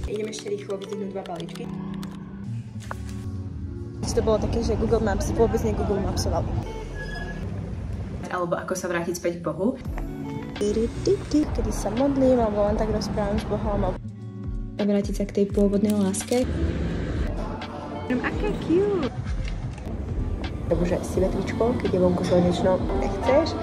Idem ešte rýchlo vyzdvihnúť 2 balíčky. To bolo také, že Google Maps vôbec Google Mapsoval. Alebo ako sa vrátiť späť k Bohu. Kedy sa modlím, alebo len tak rozprávam s Bohom. A vrátiť sa k tej pôvodnej láske. Aké cute! Takže si vetričko, keď je vonku slnečno, nechceš.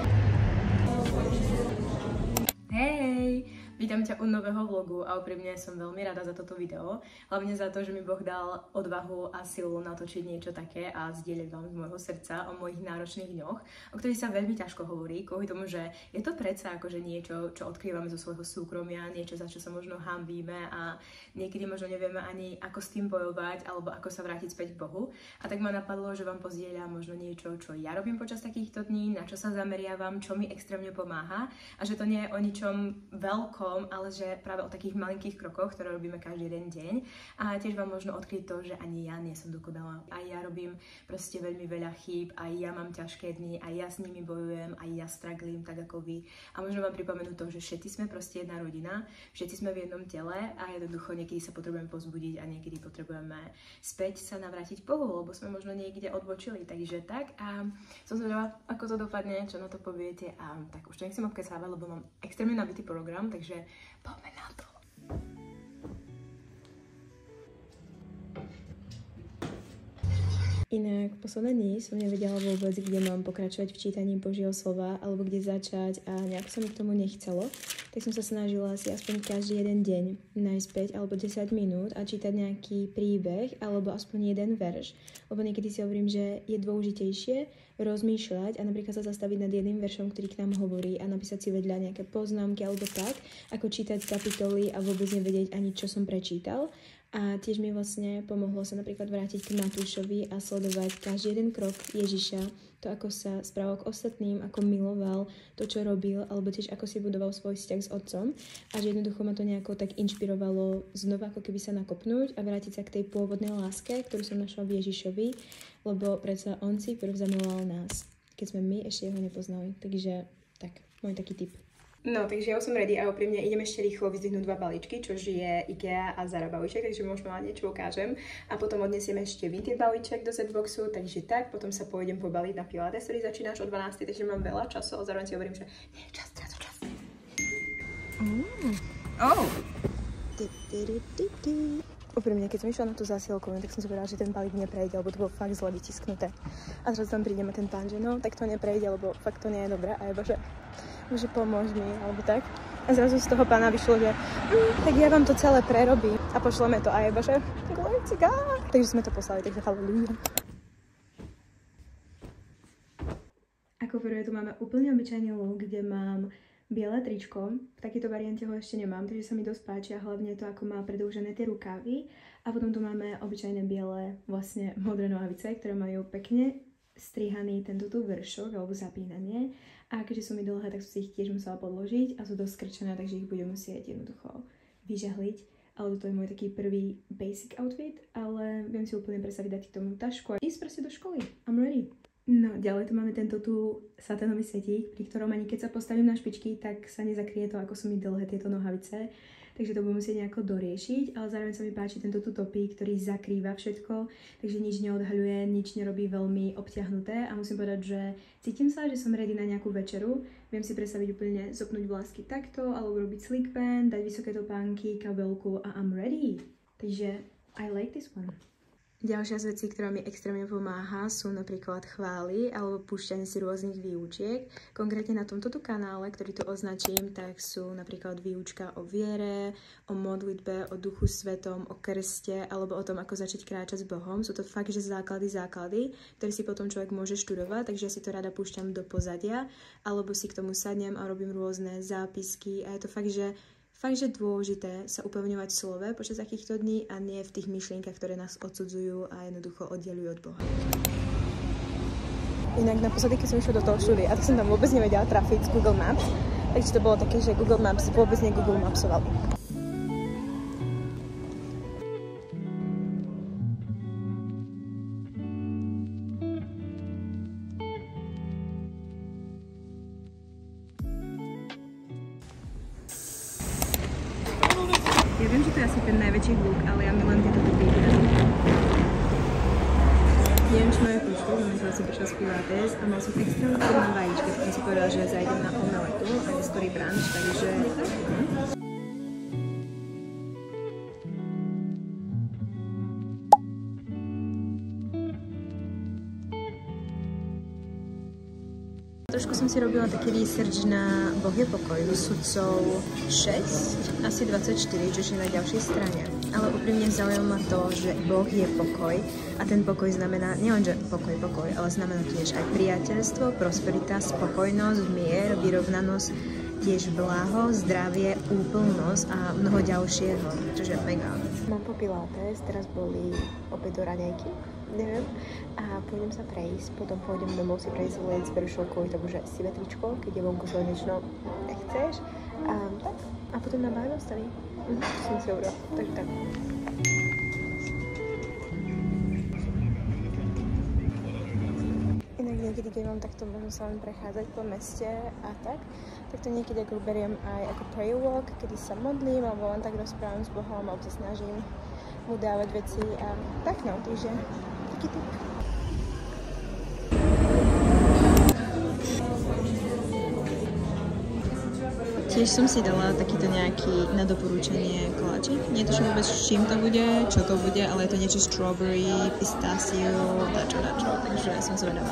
Vítam ťa u nového vlogu a úprimne som veľmi rada za toto video. Hlavne za to, že mi Boh dal odvahu a silu natočiť niečo také a zdieľať vám z môjho srdca o mojich náročných dňoch, o ktorých sa veľmi ťažko hovorí, kvôli tomu, že je to predsa akože niečo, čo odkrývame zo svojho súkromia, niečo, za čo sa možno hanbíme a niekedy možno nevieme ani ako s tým bojovať alebo ako sa vrátiť späť k Bohu. A tak ma napadlo, že vám pozdieľam možno niečo, čo ja robím počas takýchto dní, na čo sa zameriavam, čo mi extrémne pomáha a že to nie je o ničom veľkom, ale že práve o takých malinkých krokoch, ktoré robíme každý jeden deň. A tiež vám možno odkryť to, že ani ja nie som dokonalá. Aj ja robím proste veľmi veľa chýb, aj ja mám ťažké dni, aj ja s nimi bojujem, aj ja strugglim tak ako vy. A možno vám pripomenú to, že všetci sme proste jedna rodina, všetci sme v jednom tele a jednoducho niekedy sa potrebujeme povzbudiť a niekedy potrebujeme späť sa navrátiť k Bohu, lebo sme možno niekde odbočili. Takže tak a som zvedavá, ako to dopadne, čo na to poviete a tak už to nechcem obkecávať, lebo mám extrémne nabitý program, takže poďme na to. Inak posledné dní som nevedela vôbec, kde mám pokračovať v čítaní Božieho slova alebo kde začať a nejak sa mi k tomu nechcelo, tak som sa snažila si aspoň každý jeden deň nájsť 5 alebo 10 minút a čítať nejaký príbeh alebo aspoň jeden verš, lebo niekedy si hovorím, že je dôležitejšie rozmýšľať a napríklad sa zastaviť nad jedným veršom, ktorý k nám hovorí a napísať si vedľa nejaké poznámky alebo tak, ako čítať kapitoly a vôbec nevedieť ani čo som prečítal. A tiež mi vlastne pomohlo sa napríklad vrátiť k Matúšovi a sledovať každý jeden krok Ježiša, to ako sa správal k ostatným, ako miloval to, čo robil, alebo tiež ako si budoval svoj vzťah s otcom a že jednoducho ma to nejako tak inšpirovalo znova ako keby sa nakopnúť a vrátiť sa k tej pôvodnej láske, ktorú som našla v Ježišovi, lebo predsa on si prv zamiloval nás, keď sme my ešte ho nepoznali. Takže tak, môj taký tip. No, takže ja už som ready a úprimne idem ešte rýchlo vyzdvihnúť 2 balíčky, čo je IKEA a Zara balíček, takže možno vám niečo ukážem. A potom odnesieme ešte Vinted balíček do Z-boxu, takže tak, potom sa pôjdem pobaliť na Pilates, ktorý začínaš o 12, takže mám veľa času, ale zároveň si hovorím, že nie je čas. Úprimne, keď som išla na tú zásielku, tak som si povedala, že ten balík neprejde, lebo to bolo fakt zle vytisknuté. A zrazu tam prídeme ten pán, že no, tak to neprejde, lebo fakt to nie je dobré. A je bože pomôž mi, alebo tak. A zrazu z toho pána vyšlo, že tak ja vám to celé prerobím a pošleme to. A je bože, glory to God. Takže sme to poslali, takže halleluja. Ako prvé tu máme úplne obyčajný look, kde mám biele tričko. V takejto variante ho ešte nemám, takže sa mi dosť páči a hlavne to, ako má predĺžené tie rukávy. A potom tu máme obyčajné biele, vlastne modré nohavice, ktoré majú pekne strihaný tento tu vršok alebo zapínanie. A keďže sú mi dlhé, tak som si ich tiež musela podložiť a sú dosť skrčené, takže ich budem musieť jednoducho vyžehliť. Ale toto je môj taký prvý basic outfit, ale viem si úplne predstaviť dať k tomu tašku a ísť proste do školy. I'm ready. No, ďalej tu máme tento tu saténový setík, pri ktorom ani keď sa postavím na špičky, tak sa nezakrie to, ako sú mi dlhé tieto nohavice. Takže to budem musieť nejako doriešiť, ale zároveň sa mi páči tento tu topík, ktorý zakrýva všetko, takže nič neodhaľuje, nič nerobí veľmi obťahnuté a musím povedať, že cítim sa, že som ready na nejakú večeru. Viem si predstaviť úplne zopnúť vlásky takto, alebo robiť slick band, dať vysoké topánky, kabelku a I'm ready. Takže I like this one. Ďalšia z vecí, ktorá mi extrémne pomáha, sú napríklad chvály alebo púšťanie si rôznych výučiek. Konkrétne na tomto tu kanále, ktorý tu označím, tak sú napríklad výučka o viere, o modlitbe, o Duchu Svetom, o krste alebo o tom, ako začať kráčať s Bohom. Sú to fakt, že základy, ktoré si potom človek môže študovať, takže ja si to rada púšťam do pozadia alebo si k tomu sadnem a robím rôzne zápisky a je to fakt, že dôležité sa upevňovať v slove počas takýchto dní a nie v tých myšlienkach, ktoré nás odsudzujú a jednoducho oddelujú od Boha. Inak naposledy, keď som išla do toho štúdia, tak som tam vôbec nevedela trafiť z Google Maps, takže to bolo také, že Google Maps vôbec Google Mapsoval. Ja viem, že to je asi ten najväčší hluk, ale ja milujem tieto typy. Neviem, či moje počuť, ale som prišla z Pilates a mal som extrémne na vajíčka, tak som si povedala, že zajdem na omeletu a neskorý brunch, takže... Trošku som si robila taký research na Boh je pokoj, sudcov 6, asi 24, čo je na ďalšej strane. Ale úprimne zaujalo ma to, že Boh je pokoj a ten pokoj znamená nielenže pokoj, ale znamená tiež aj priateľstvo, prosperita, spokojnosť, mier, vyrovnanosť, tiež blaho, zdravie, úplnosť a mnoho ďalšieho, čože mega. Mám po Pilates, teraz boli opäť do raňajky, neviem, a pôjdem sa prejsť, potom pôjdem domov si prejsť len s Perušou kvôli tomu, že si vetričko, keď je vonku slnečno, nechceš, tak, a potom na Bible study, som si dobrá, takže tak. Niekedy, keď mám takto možno sa len prechádzať po meste a tak to niekedy ako beriem aj ako prayer walk, kedy sa modlím alebo len tak rozprávam s Bohom alebo sa snažím mu dávať veci a tak no, takže taký typ. Tiež som si dala takýto nejaký na doporučenie koláčik. Nie je to vôbec s čím to bude, čo to bude, ale je to niečo strawberry, pistachio, dačo, takže som zvedavá.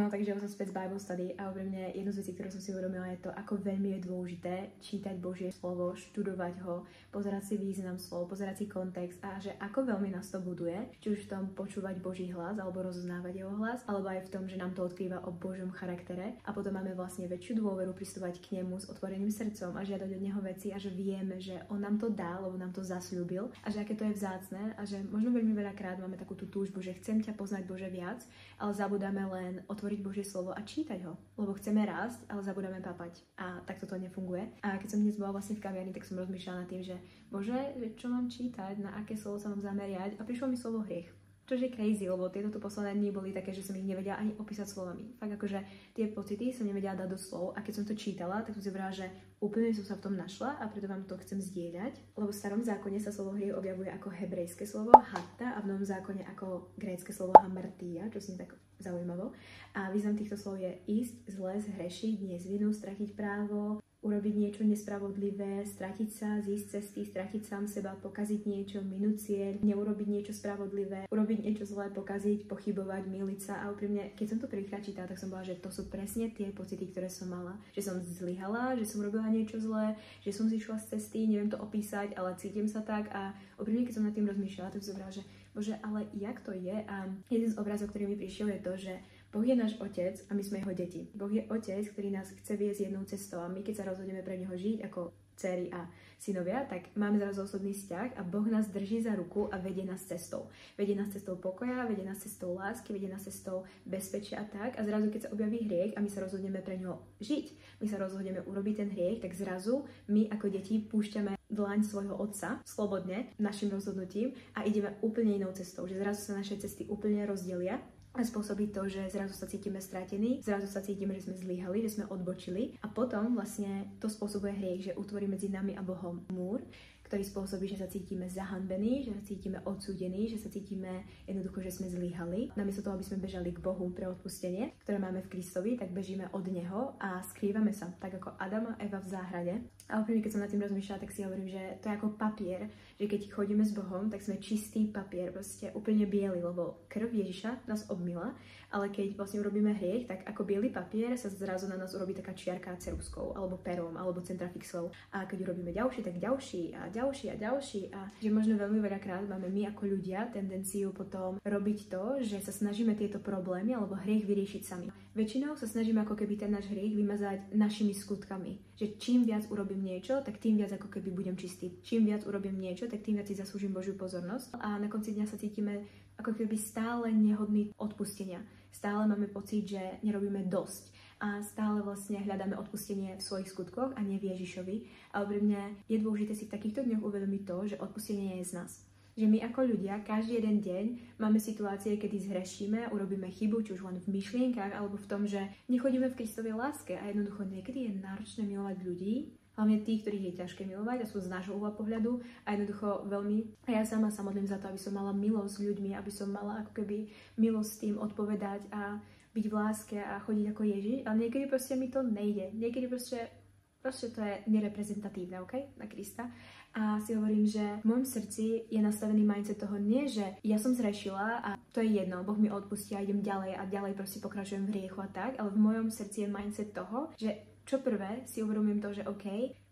Takže ja som späť z Bible study a úprimne jednu z vecí, ktorú som si uvedomila, je to, ako veľmi je dôležité čítať Božie slovo, študovať ho, pozerať si význam slov, pozerať si kontext a že ako veľmi nás to buduje, či už v tom počúvať Boží hlas alebo rozoznávať jeho hlas, alebo aj v tom, že nám to odkrýva o Božom charaktere a potom máme vlastne väčšiu dôveru pristúpať k nemu s otvoreným srdcom a žiadať od neho veci a že vieme, že on nám to dá, lebo nám to zasľúbil a že aké to je vzácne a že možno veľmi veľakrát máme takú tú túžbu, že chcem ťa poznať Bože viac, ale zabudáme len otvoriť Božie slovo a čítať ho, lebo chceme rásť, ale zabudáme papať. A takto to nefunguje. A keď som dnes bola vlastne v kaviarni, tak som rozmýšľala nad tým, že Bože, čo mám čítať, na aké slovo sa mám zameriať a prišlo mi slovo hriech. Čo je crazy, lebo tieto tu posledné dni boli také, že som ich nevedela ani opísať slovami. Fakt akože tie pocity som nevedela dať do slov a keď som to čítala, tak som si povedala, že úplne som sa v tom našla a preto vám to chcem zdieľať, lebo v starom zákone sa slovo hriech objavuje ako hebrejské slovo hatta a v novom zákone ako grécke slovo hamartia, čo znie tak zaujímavo. A význam týchto slov je ísť, zle, zhrešiť, nezvinu, stratiť právo, urobiť niečo nespravodlivé, stratiť sa, zísť cesty, stratiť sám seba, pokaziť niečo, minúť cieľ, neurobiť niečo spravodlivé, urobiť niečo zlé, pokaziť, pochybovať, myliť sa a úprimne, keď som to prvýkrát čítala, tak som bola, že to sú presne tie pocity, ktoré som mala, že som zlyhala, že som robila niečo zlé, že som zišla z cesty, neviem to opísať, ale cítim sa tak a úprimne, keď som nad tým rozmýšľala, tak som si že Bože, ale jak to je? A jeden z obrazov, ktorý mi prišiel, je to, že Boh je náš otec a my sme jeho deti. Boh je otec, ktorý nás chce viesť jednou cestou a my, keď sa rozhodneme pre neho žiť ako dcery a synovia, tak máme zrazu osobný vzťah a Boh nás drží za ruku a vedie nás cestou. Vedie nás cestou pokoja, vedie nás cestou lásky, vedie nás cestou bezpečia a tak. A zrazu, keď sa objaví hriech a my sa rozhodneme pre neho žiť, my sa rozhodneme urobiť ten hriech, tak zrazu my ako deti púšťame dlaň svojho otca slobodne našim rozhodnutím a ideme úplne inou cestou, že zrazu sa naše cesty úplne rozdelia. A spôsobí to, že zrazu sa cítime stratení, zrazu sa cítime, že sme zlyhali, že sme odbočili a potom vlastne to spôsobuje hriech, že utvorí medzi nami a Bohom múr, ktorý spôsobí, že sa cítime zahanbení, že sa cítime odsúdení, že sa cítime jednoducho, že sme zlyhali. Namiesto toho, aby sme bežali k Bohu pre odpustenie, ktoré máme v Kristovi, tak bežíme od Neho a skrývame sa, tak ako Adam a Eva v záhrade. A úplne, keď som nad tým rozmýšľala, tak si hovorím, že to je ako papier, že keď chodíme s Bohom, tak sme čistý papier, proste úplne biely, lebo krv Ježiša nás obmyla, ale keď vlastne urobíme hriech, tak ako biely papier sa zrazu na nás urobí taká čiarka ceruskou, alebo perom, alebo centrafixou. A keď urobíme ďalší, tak ďalší a ďalší a že možno veľmi veľakrát máme my ako ľudia tendenciu potom robiť to, že sa snažíme tieto problémy alebo hriech vyriešiť sami. Väčšinou sa snažíme ako keby ten náš hriech vymazať našimi skutkami. Že čím viac urobím niečo, tak tým viac ako keby budem čistý. Čím viac urobím niečo, tak tým viac si zaslúžim Božiu pozornosť. A na konci dňa sa cítime ako keby stále nehodný odpustenia. Stále máme pocit, že nerobíme dosť. A stále vlastne hľadáme odpustenie v svojich skutkoch a nie v Ježišovi. A úprimne je dôležité si v takýchto dňoch uvedomiť to, že odpustenie je z nás. Že my ako ľudia každý jeden deň máme situácie, kedy zhrešíme, urobíme chybu, či už len v myšlienkach, alebo v tom, že nechodíme v Kristovej láske a jednoducho niekedy je náročné milovať ľudí, hlavne tých, ktorých je ťažké milovať, a sú z nášho uhla pohľadu a jednoducho veľmi. A ja sama sa modlím za to, aby som mala milosť s ľuďmi, aby som mala ako keby milosť s tým odpovedať a byť v láske a chodiť ako Ježiš, ale niekedy proste mi to nejde. Niekedy proste to je nereprezentatívne, na Krista. A si hovorím, že v môjom srdci je nastavený mindset toho nie, že ja som zrešila a to je jedno, Boh mi odpustí a idem ďalej a ďalej proste pokračujem v hriechu a tak, ale v mojom srdci je mindset toho, že čo prvé si uvedomím to, že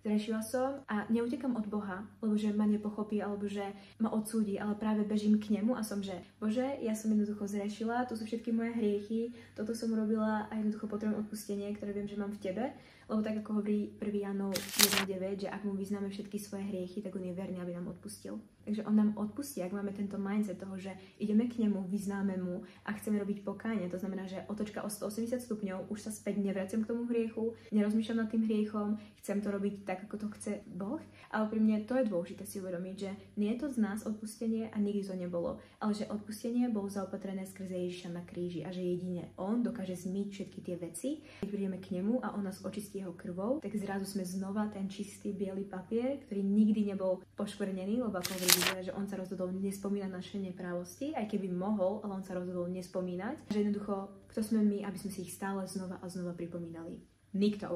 zrešila som a neutekam od Boha, lebo že ma nepochopí alebo že ma odsúdi, ale práve bežím k nemu a som, že Bože, ja som jednoducho zrešila, tu sú všetky moje hriechy, toto som urobila a jednoducho potrebujem odpustenie, ktoré viem, že mám v tebe. Lebo tak ako hovorí 1. Jánov 1.9, že ak mu vyznáme všetky svoje hriechy, tak on je verný, aby nám odpustil. Takže on nám odpustí, ak máme tento mindset toho, že ideme k nemu, vyznáme mu a chceme robiť pokánie. To znamená, že otočka o 180 stupňov, už sa späť nevraciam k tomu hriechu, nerozmýšľam nad tým hriechom, chcem to robiť tak, ako to chce Boh. Ale pri mne to je dôležité si uvedomiť, že nie je to z nás odpustenie a nikdy to nebolo, ale že odpustenie bolo zaopatrené skrze Ježiša na kríži a že jedine on dokáže zmyť všetky tie veci. Keď prídeme k nemu a on nás očistí jeho krvou, tak zrazu sme znova ten čistý biely papier, ktorý nikdy nebol poškvrnený, lebo ako hovorí Biblia, že on sa rozhodol nespomínať naše neprávosti, aj keby mohol, ale on sa rozhodol nespomínať. Že jednoducho, kto sme my, aby sme si ich stále znova a znova pripomínali. Nikto,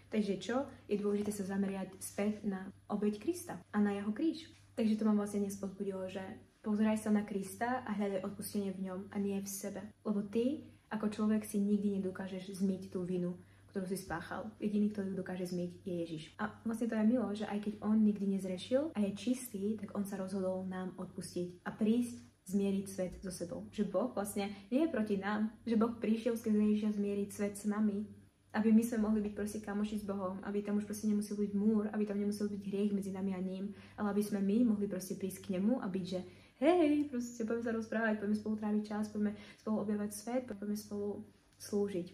Takže čo? Je dôležité sa zameriať späť na obeť Krista a na jeho kríž. Takže to ma vlastne dnes povzbudilo, že pozeraj sa na Krista a hľadaj odpustenie v ňom a nie v sebe. Lebo ty, ako človek, si nikdy nedokážeš zmyť tú vinu, ktorú si spáchal. Jediný, kto ju dokáže zmyť, je Ježiš. A vlastne to je milo, že aj keď on nikdy nezrešil a je čistý, tak on sa rozhodol nám odpustiť a prísť zmieriť svet so sebou. Že Boh vlastne nie je proti nám, že Boh prišiel skrze Ježiša zmieriť svet s nami, aby my sme mohli byť proste kamoši s Bohom, aby tam už proste nemusel byť múr, aby tam nemusel byť hriech medzi nami a ním, ale aby sme my mohli proste prísť k nemu a byť, že hej, proste poďme sa rozprávať, poďme spolu tráviť čas, poďme spolu objavať svet, poďme spolu slúžiť.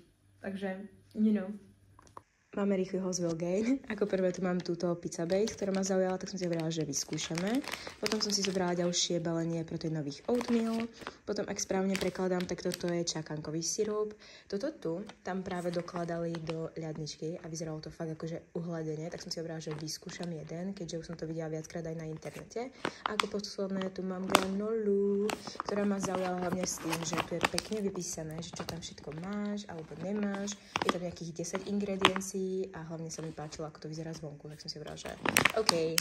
Takže Máme rýchly Hoswell Gain. Ako prvé tu mám túto pizza base, ktorá ma zaujala, tak som si hovorila, že vyskúšame. Potom som si zobrala ďalšie balenie proteínových oatmeal. Potom, ak správne prekladám, tak toto je čakankový sirup. Toto tu tam práve dokladali do ľadničky a vyzeralo to fakt akože uhladenie, tak som si hovorila, že vyskúšam jeden, keďže už som to videla viackrát aj na internete. A ako posledné tu mám granolu, ktorá ma zaujala hlavne s tým, že tu je pekne vypísané, že čo tam všetko máš alebo nemáš. Je tam nejakých 10 ingrediencií a hlavne sa mi páčilo, ako to vyzerá zvonku, tak som si hovorila, že OK,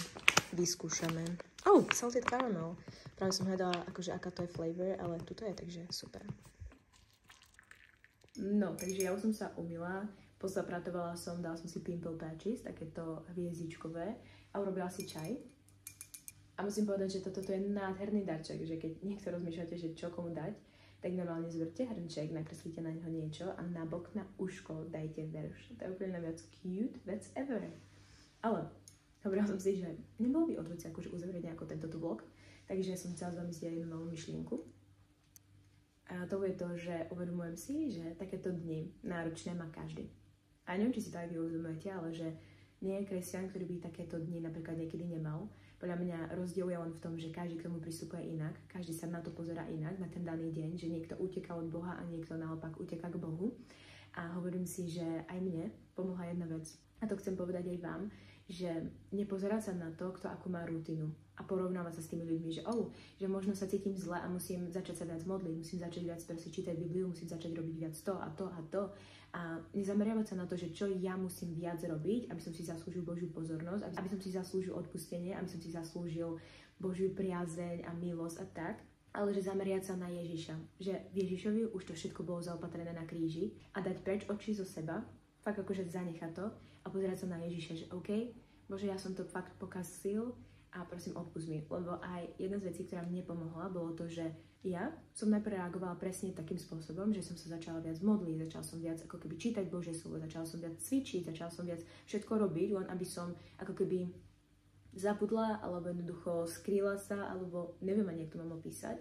vyskúšame. Oh, salted caramel. Práve som hľadala, akože aká to je flavor, ale tuto je, takže super. No, takže ja už som sa umyla, pozapratovala som, dala som si pimple patches, takéto hviezdičkové a urobila si čaj. A musím povedať, že toto je nádherný darček, že keď niekto rozmýšľate, že čo komu dať, tak normálne zvrte hrnček, nakreslíte na neho niečo a nabok na uško dajte verš. To je úplne najviac cute vec ever. Ale hovorila som si, že nebolo by odveci akože uzavrieť nejako tento tu vlog, takže som chcela s vami zdieľať jednu novú myšlienku. A to je to, že uvedomujem si, že takéto dni náročné má každý. A neviem, či si to aj vy uvedomujete, ale že nie je kresťan, ktorý by takéto dni napríklad niekedy nemal. Podľa mňa rozdiel je len v tom, že každý k tomu pristupuje inak, každý sa na to pozerá inak, na ten daný deň, že niekto uteká od Boha a niekto naopak uteká k Bohu. A hovorím si, že aj mne pomohla jedna vec. A to chcem povedať aj vám, že nepozerať sa na to, kto akú má rutinu a porovnávať sa s tými ľuďmi, že možno sa cítim zle a musím začať sa viac modliť, musím začať viac čítať Bibliu, musím začať robiť viac to a to a to. A nezameriavať sa na to, že čo ja musím viac robiť, aby som si zaslúžil Božiu pozornosť, aby som si zaslúžil odpustenie, aby som si zaslúžil Božiu priazeň a milosť a tak, ale že zameriať sa na Ježiša. Že v Ježišovi už to všetko bolo zaopatrené na kríži a dať preč oči zo seba, fakt akože zanechať to a pozerať sa na Ježiša, že OK, Bože, ja som to fakt pokazil a prosím odpusť mi. Lebo aj jedna z vecí, ktorá mne pomohla, bolo to, že ja som najprv reagovala presne takým spôsobom, že som sa začala viac modliť, začala som viac ako keby čítať Božie slovo, začala som viac cvičiť, začala som viac všetko robiť, len aby som ako keby zabudla, alebo jednoducho skrýla sa, alebo neviem ani, jak to mám opísať.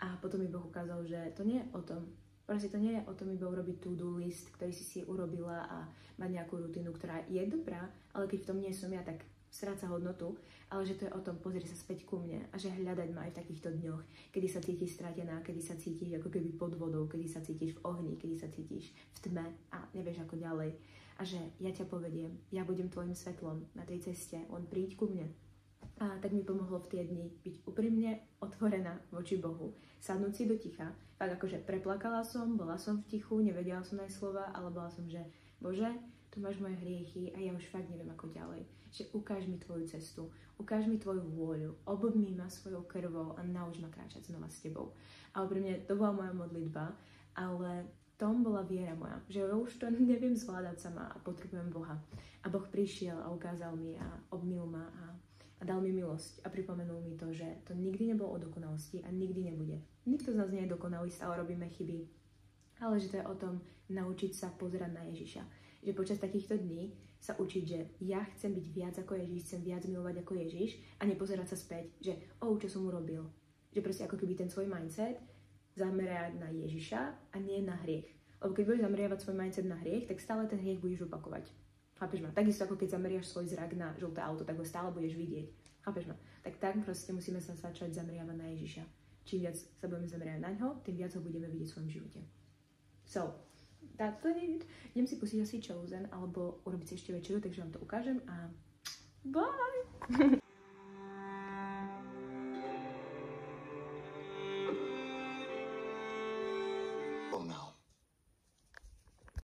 A potom mi Boh ukázal, že to nie je o tom. Proste to nie je o tom iba urobiť to-do list, ktorý si urobila a mať nejakú rutinu, ktorá je dobrá, ale keď v tom nie som ja, tak stráca hodnotu, ale že to je o tom pozrieť sa späť ku mne a že hľadať ma aj v takýchto dňoch, kedy sa cítiš stratená, kedy sa cítiš ako keby pod vodou, kedy sa cítiš v ohni, kedy sa cítiš v tme a nevieš ako ďalej. A že ja ťa povediem, ja budem tvojim svetlom na tej ceste, len príď ku mne. A tak mi pomohlo v tie dni byť úprimne otvorená voči Bohu, sadnúť si do ticha, tak akože preplakala som, bola som v tichu, nevedela som aj slova, ale bola som, že Bože, tu máš moje hriechy a ja už fakt neviem ako ďalej. Že ukáž mi tvoju cestu, ukáž mi tvoju vôľu, obmý ma svojou krvou a nauč ma kráčať znova s tebou. A úprimne to bola moja modlitba, ale tom bola viera moja, že ja už to neviem zvládať sama a potrebujem Boha. A Boh prišiel a ukázal mi a obmyl ma a dal mi milosť a pripomenul mi to, že to nikdy nebolo o dokonalosti a nikdy nebude. Nikto z nás nie je dokonalý, stále robíme chyby, ale že to je o tom naučiť sa pozerať na Ježiša. Že počas takýchto dní sa učiť, že ja chcem byť viac ako Ježiš, chcem viac milovať ako Ježiš a nepozerať sa späť, že čo som urobil. Že proste ako keby ten svoj mindset zamerať na Ježiša a nie na hriech. Lebo keď budeš zameriavať svoj mindset na hriech, tak stále ten hriech budeš opakovať. Chápeš ma? Takisto ako keď zameriaš svoj zrak na žlté auto, tak ho stále budeš vidieť. Chápeš ma? Tak proste musíme sa začať zameriavať na Ježiša. Čím viac sa budeme zameriavať na ňo, tým viac ho budeme vidieť v svojom živote. So, that's it. Idem si pustiť asi Chosen, alebo urobiť si ešte večeru, takže vám to ukážem a bye!